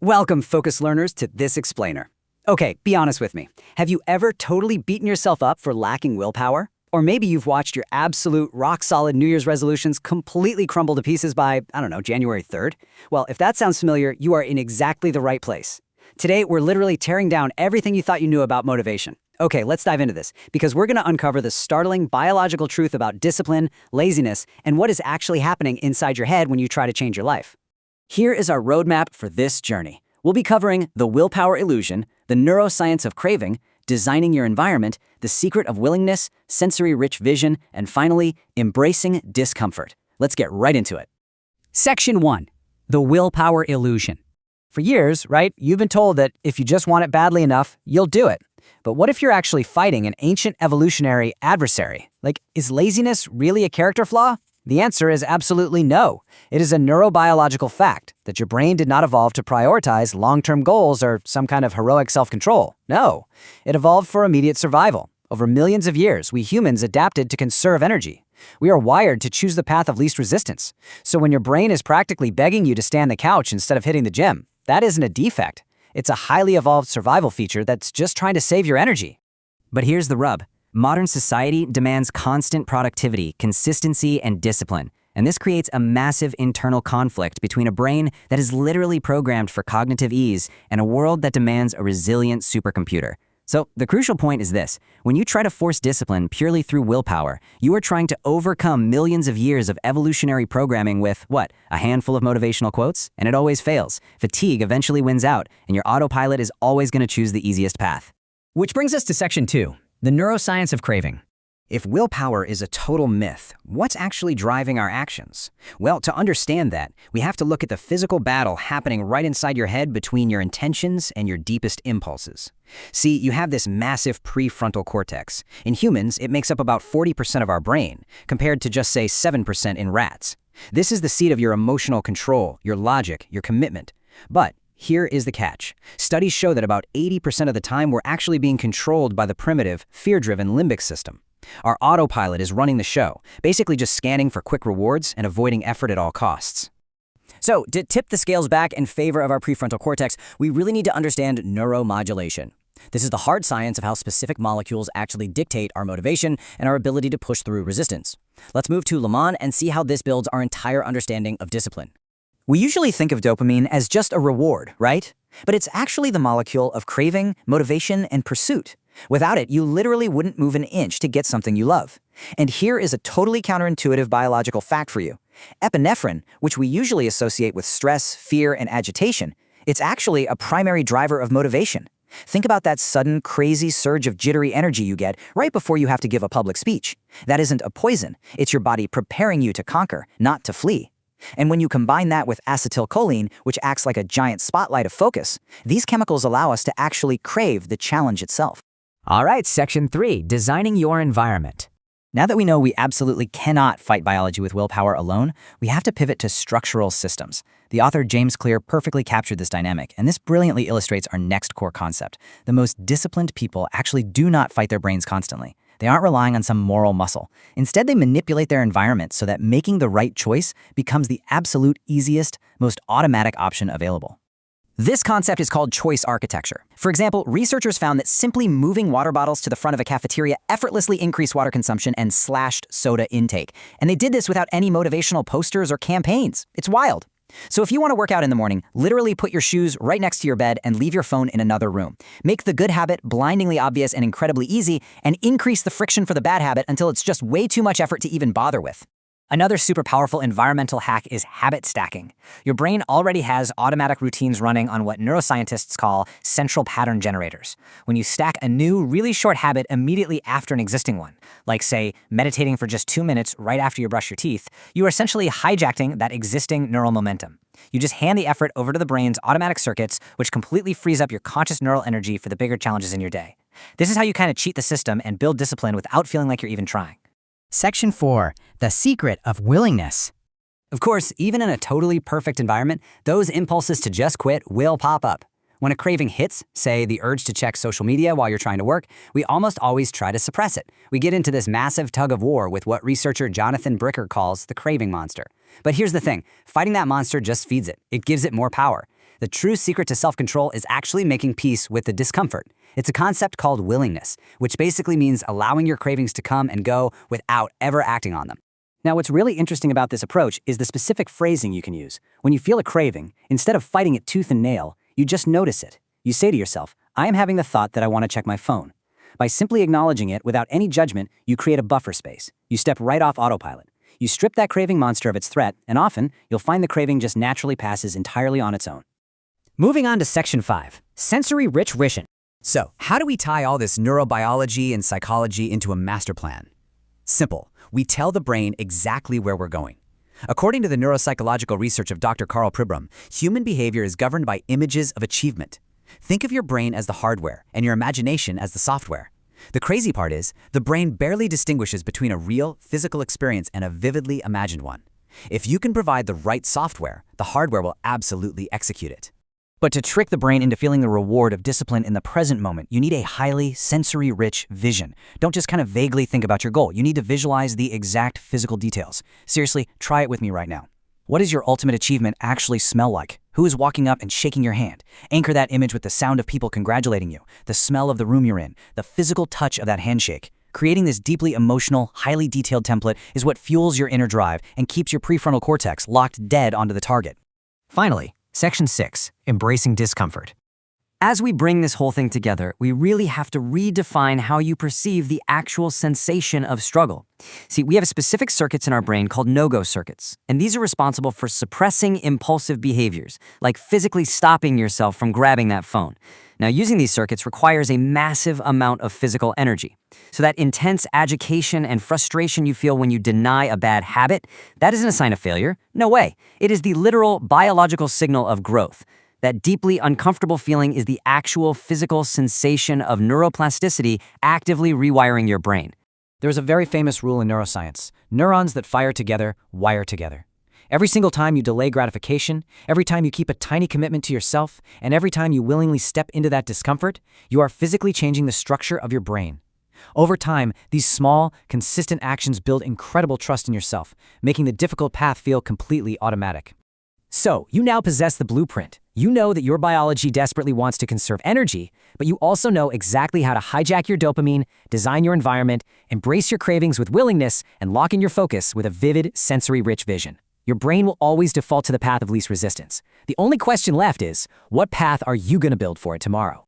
Welcome, focus learners, to this explainer. Okay, be honest with me. Have you ever totally beaten yourself up for lacking willpower? Or maybe you've watched your absolute rock-solid New Year's resolutions completely crumble to pieces by, January 3rd? Well, if that sounds familiar, you are in exactly the right place. Today, we're literally tearing down everything you thought you knew about motivation. Okay, let's dive into this, because we're going to uncover the startling biological truth about discipline, laziness, and what is actually happening inside your head when you try to change your life. Here is our roadmap for this journey. We'll be covering the willpower illusion, the neuroscience of craving, designing your environment, the secret of willingness, sensory-rich vision, and finally, embracing discomfort. Let's get right into it. Section 1. The willpower illusion. For years, right, you've been told that if you just want it badly enough, you'll do it. But what if you're actually fighting an ancient evolutionary adversary? Like, is laziness really a character flaw? The answer is absolutely no. It is a neurobiological fact that your brain did not evolve to prioritize long-term goals or some kind of heroic self-control. No, it evolved for immediate survival. Over millions of years, we humans adapted to conserve energy. We are wired to choose the path of least resistance. So when your brain is practically begging you to stay on the couch instead of hitting the gym, that isn't a defect. It's a highly evolved survival feature that's just trying to save your energy. But here's the rub. Modern society demands constant productivity, consistency, and discipline. And this creates a massive internal conflict between a brain that is literally programmed for cognitive ease and a world that demands a resilient supercomputer. So the crucial point is this. When you try to force discipline purely through willpower, you are trying to overcome millions of years of evolutionary programming with, what, a handful of motivational quotes? And it always fails. Fatigue eventually wins out, and your autopilot is always going to choose the easiest path. Which brings us to Section 2. The neuroscience of craving. If willpower is a total myth, what's actually driving our actions? Well, to understand that, we have to look at the physical battle happening right inside your head between your intentions and your deepest impulses. See, you have this massive prefrontal cortex. In humans, it makes up about 40% of our brain, compared to just, say, 7% in rats. This is the seat of your emotional control, your logic, your commitment. But here is the catch. Studies show that about 80% of the time we're actually being controlled by the primitive, fear-driven limbic system. Our autopilot is running the show, basically just scanning for quick rewards and avoiding effort at all costs. So, to tip the scales back in favor of our prefrontal cortex, we really need to understand neuromodulation. This is the hard science of how specific molecules actually dictate our motivation and our ability to push through resistance. Let's move to Lamont and see how this builds our entire understanding of discipline. We usually think of dopamine as just a reward, right? But it's actually the molecule of craving, motivation, and pursuit. Without it, you literally wouldn't move an inch to get something you love. And here is a totally counterintuitive biological fact for you. Epinephrine, which we usually associate with stress, fear, and agitation, it's actually a primary driver of motivation. Think about that sudden, crazy surge of jittery energy you get right before you have to give a public speech. That isn't a poison. It's your body preparing you to conquer, not to flee. And when you combine that with acetylcholine, which acts like a giant spotlight of focus, these chemicals allow us to actually crave the challenge itself. All right, Section 3, designing your environment. Now that we know we absolutely cannot fight biology with willpower alone, we have to pivot to structural systems. The author James Clear perfectly captured this dynamic, and this brilliantly illustrates our next core concept. The most disciplined people actually do not fight their brains constantly. They aren't relying on some moral muscle. Instead, they manipulate their environment so that making the right choice becomes the absolute easiest, most automatic option available. This concept is called choice architecture. For example, researchers found that simply moving water bottles to the front of a cafeteria effortlessly increased water consumption and slashed soda intake. And they did this without any motivational posters or campaigns. It's wild. So if you want to work out in the morning, literally put your shoes right next to your bed and leave your phone in another room. Make the good habit blindingly obvious and incredibly easy, and increase the friction for the bad habit until it's just way too much effort to even bother with. Another super powerful environmental hack is habit stacking. Your brain already has automatic routines running on what neuroscientists call central pattern generators. When you stack a new, really short habit immediately after an existing one, like, say, meditating for just 2 minutes right after you brush your teeth, you are essentially hijacking that existing neural momentum. You just hand the effort over to the brain's automatic circuits, which completely frees up your conscious neural energy for the bigger challenges in your day. This is how you kind of cheat the system and build discipline without feeling like you're even trying. Section 4. The secret of willingness. Of course, even in a totally perfect environment, those impulses to just quit will pop up. When a craving hits, say the urge to check social media while you're trying to work, we almost always try to suppress it. We get into this massive tug of war with what researcher Jonathan Bricker calls the craving monster. But here's the thing, fighting that monster just feeds it. It gives it more power. The true secret to self-control is actually making peace with the discomfort. It's a concept called willingness, which basically means allowing your cravings to come and go without ever acting on them. Now, what's really interesting about this approach is the specific phrasing you can use. When you feel a craving, instead of fighting it tooth and nail, you just notice it. You say to yourself, I am having the thought that I want to check my phone. By simply acknowledging it without any judgment, you create a buffer space. You step right off autopilot. You strip that craving monster of its threat, and often, you'll find the craving just naturally passes entirely on its own. Moving on to Section 5, sensory-rich vision. So, how do we tie all this neurobiology and psychology into a master plan? Simple. We tell the brain exactly where we're going. According to the neuropsychological research of Dr. Carl Pribram, human behavior is governed by images of achievement. Think of your brain as the hardware and your imagination as the software. The crazy part is, the brain barely distinguishes between a real, physical experience and a vividly imagined one. If you can provide the right software, the hardware will absolutely execute it. But to trick the brain into feeling the reward of discipline in the present moment, you need a highly sensory-rich vision. Don't just kind of vaguely think about your goal. You need to visualize the exact physical details. Seriously, try it with me right now. What does your ultimate achievement actually smell like? Who is walking up and shaking your hand? Anchor that image with the sound of people congratulating you, the smell of the room you're in, the physical touch of that handshake. Creating this deeply emotional, highly detailed template is what fuels your inner drive and keeps your prefrontal cortex locked dead onto the target. Finally, Section 6, embracing discomfort. As we bring this whole thing together, we really have to redefine how you perceive the actual sensation of struggle. See, we have specific circuits in our brain called no-go circuits, and these are responsible for suppressing impulsive behaviors, like physically stopping yourself from grabbing that phone. Now, using these circuits requires a massive amount of physical energy. So that intense agitation and frustration you feel when you deny a bad habit, that isn't a sign of failure. No way. It is the literal biological signal of growth. That deeply uncomfortable feeling is the actual physical sensation of neuroplasticity actively rewiring your brain. There's a very famous rule in neuroscience. Neurons that fire together, wire together. Every single time you delay gratification, every time you keep a tiny commitment to yourself, and every time you willingly step into that discomfort, you are physically changing the structure of your brain. Over time, these small, consistent actions build incredible trust in yourself, making the difficult path feel completely automatic. So, you now possess the blueprint. You know that your biology desperately wants to conserve energy, but you also know exactly how to hijack your dopamine, design your environment, embrace your cravings with willingness, and lock in your focus with a vivid, sensory-rich vision. Your brain will always default to the path of least resistance. The only question left is, what path are you going to build for it tomorrow?